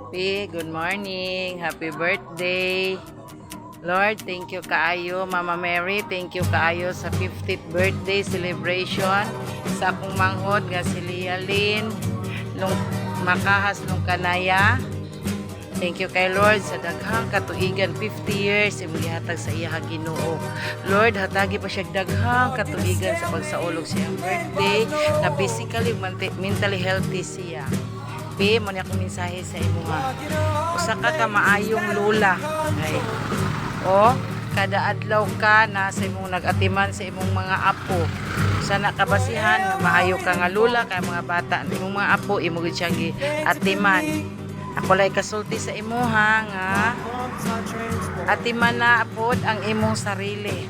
P, good morning. Happy birthday. Lord, thank you kaayo. Mama Mary, thank you kaayo sa 50th birthday celebration sa akong manghod nga si Lia Lynn, makahas lung kanaya. Thank you kay Lord sa daghang katuigan 50 years imong gihatag sa iya Ginoo. Lord, hatagi pa siya daghang katuigan sa pagsaulog sa iyang birthday na physically mentally healthy siya. P, mo ni akong mensahe sa imo nga. Usa ka maayong lula. Ay. O, kada adlaw ka na sa imong nag-atiman sa imong mga apo. Sana kabasihan nga maayo ka nga lula kay mga bata imong mga apo imo gid siyang giatiman. Ako lay kasulti sa imuha nga atiman na apod ang imong sarili.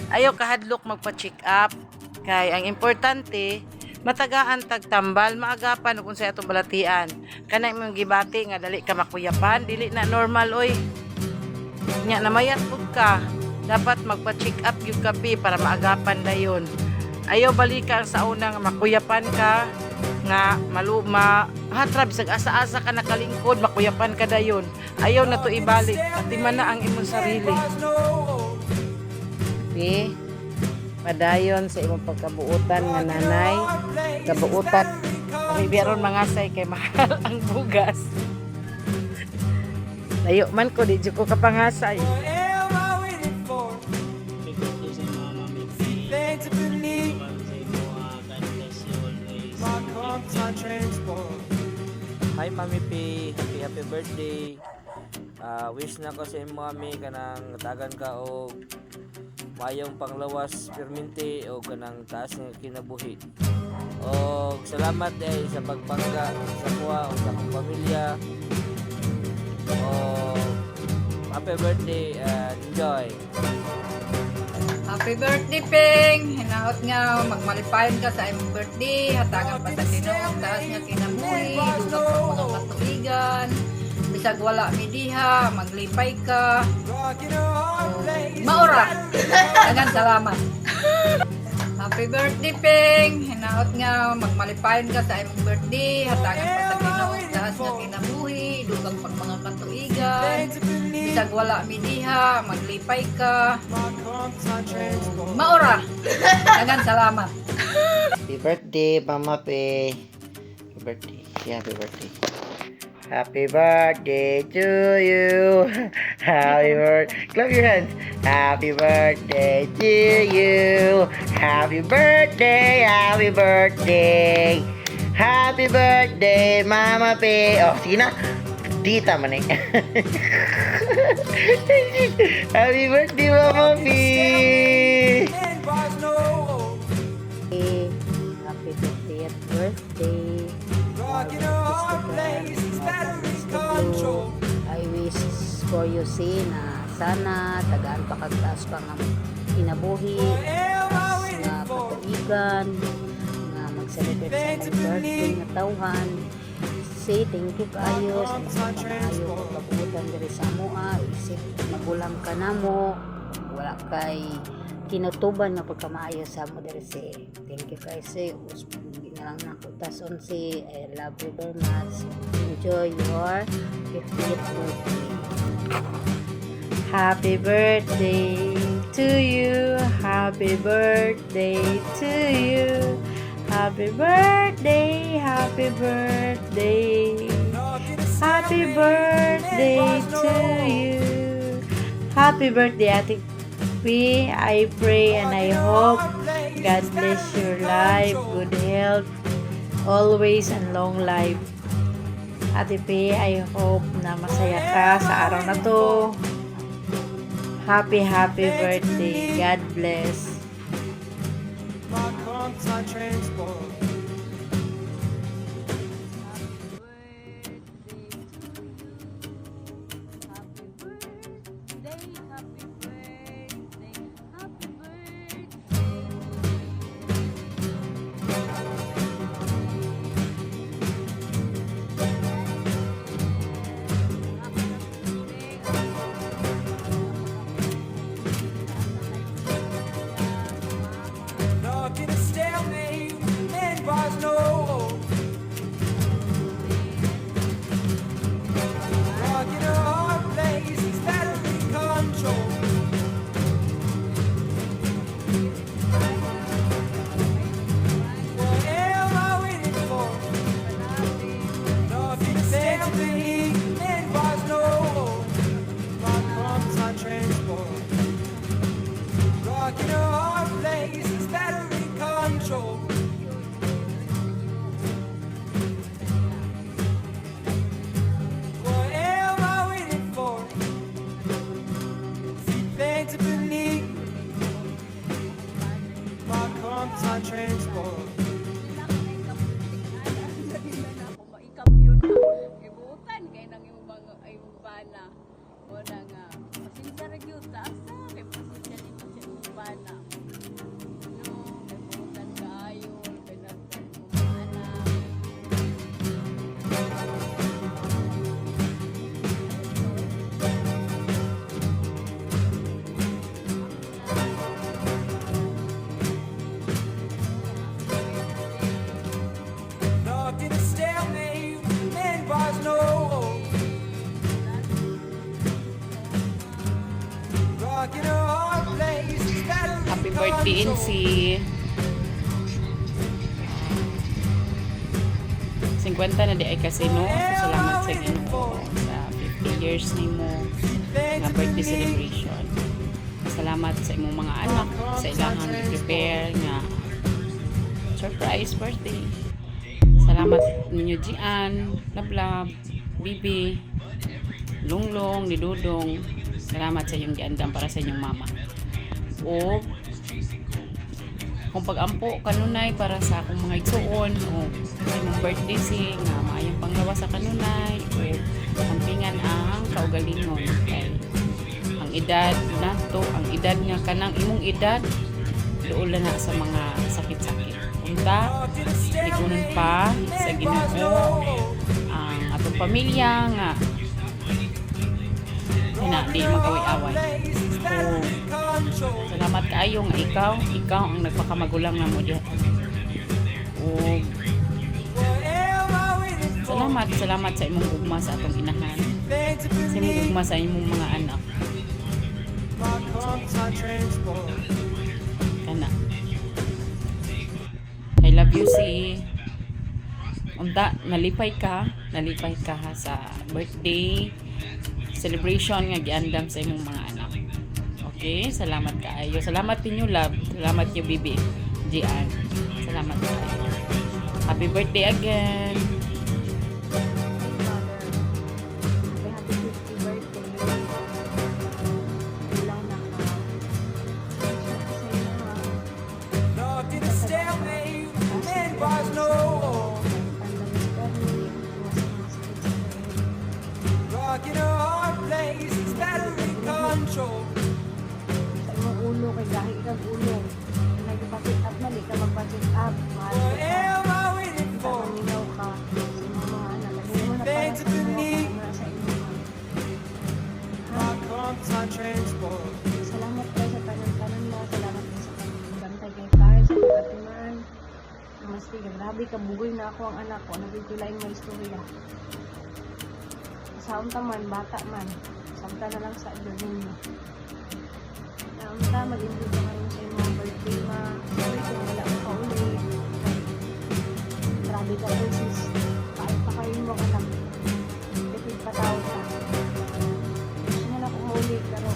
Ayaw kahadlok magpa-check up kay ang importante matagaan tagtambal maagapan kung sa atong balatian. Kana imong gibati nga dali ka makuyapan, dili na normal oy. Nya namayat pud ka. Dapat magpa-check up gyud ka para maagapan dayon. Ayaw balikan sa una nga makuyapan ka nga hatrab bisag asa-asa ka nakalingkod makuyapan ka dayon. Ayaw na to ibalik atiman na ang imong sarili. Padayon sa imong pagkabuutan nga nanay, kabuutan kami biyaron mangasay kay mahal ang bugas. Layo man ko di ko kapangasay. Hi Mami P, happy birthday. Wish na ko sa imo Mami kanang tagan ka og mayong panglawas perminti o kanang taas nga kinabuhi. O salamat dahil sa pagpangga sa kuha o sa akong pamilya. O happy birthday and enjoy. Happy birthday, Ping! Hinaot nga, magmalipayon ka sa imong birthday, hatagan pa sa Ginoo, taas nga kinabuhi, dugang pa mga katuigan, bisag wala mi diha, maglipay ka. Maura! Dagan salamat. Happy birthday, Ping! Hinaot nga, magmalipayon ka sa imong birthday, hatagan pa sa Ginoo, taas nga kinabuhi, dugang pa mga katuigan, bisag wala mi diha, maglipay ka. Maura! Dagan salamat. Happy birthday, Mama P. Happy birthday. Yeah, happy birthday. Happy birthday to you. Happy birthday. Clap your hands. Happy birthday to you. Happy birthday. Happy birthday. Happy birthday, Mama P. Oh, sige na. Dita man eh. Happy birthday, Mama P. Happy 50th birthday. I wish for you see na sana tagaan pa kagtaas pa nga kinabuhi nga katuigan nga mag-celebrate sa imong birthday nga tawhan. Say thank you kaayo sa mga kaayo kabuutan diri sa amoa isip magulang ka namo wala kay kinutuban nga pagkamaayo sa mo diri si thank you kay say hindi na lang nakutason si I love you very much. Enjoy your 50th birthday. Happy birthday to you. Happy birthday to you. Happy birthday, happy birthday. Happy birthday to you. Happy birthday, Ate P. I pray and I hope God bless your life, good health, always and long life. Ate P, I hope na masaya ka sa araw na to. Happy birthday. God bless. What am I waiting for? Nothing to stand to believe, and was no hope. My crumbs on transport. Rocking a hard place, it's battery control. What am I waiting for? Feeling to believe. My crumbs on transport. Ibutan kay nang yung mga ayong bana. Wala nga. Pasensya ra gyud ta asa kay pasensya ni sa imong bana. No, ibutan kaayo kay nagpana. Nothing to stalemate, and was no hope. Rocking a hard place, it's battery Happy birthday, control. NC. 50 na di ay kasino. So, salamat sa Ginoo sa 50 years nimo nga birthday celebration. Salamat sa imong mga anak sa ilahang i-prepare nga surprise birthday. Salamat ninyo Gian, Lablab, Bibi, Lunglong, ni Dudong. Salamat sa inyong giandam para sa inyong mama. O kung pag-ampo kanunay para sa akong mga igsuon o sa imong birthday sing nga maayong panglawas sa kanunay o ampingan ang kaugalingon kay ang edad nato, ang edad nga kanang imong edad doon na sa mga sakit-sakit. Unta, ikunon pa sa Ginoo ang atong pamilya nga di magaway-away. O salamat kaayo nga ikaw ang nagpakamagulang na mo diha. O salamat sa imong ugma sa atong inahan. Sa imong ugma sa imong mga anak. Kana. I love you si unta nalipay ka ha sa birthday celebration nga giandam sa imong mga anak. Okay, salamat kaayo. Salamat ninyo love. Salamat niyo Bibi. Gian. Salamat kaayo. Happy birthday again. Happy 50th birthday. Ilang na ka. Nothing to stalemate, and was no hope. Rocking a hard place, it's battery control. Sa imong ulo kay gahi kang ulo. Nagpa-check up man, di ka magpa-check up. Mahal What ka. am I waiting for? Paminaw ka. Sa imong mga anak. Lagi mo na para sa inyo. Para sa inyo. My crumbs on transport. Salamat po sa tanan-tanan mo. Salamat po sa bantay kay Kyle, sa pagkatiman. Maski grabe ka bugoy na ako ang anak ko. Nagpipulain mo istorya. Saunta man, bata man. Saunta na lang sa doon ninyo. Naunta, mag-enjoy ka ngayon sa mga birthday ma. Sorry kung wala ko ka uli. Grabe ka po sis. Kahit pa kayo mo anak. Kapit patawad ka. Gusto na lang kumuli, pero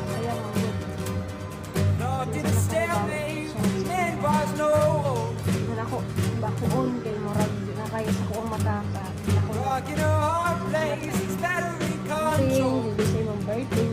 kaya mo good. Nothing to stalemate, and was no hope. Na ako, bakuon kay Morag. Na kaya sa kuong mata ka. Ako, Rocking a hard place, it's battery control. hindi sa imong birthday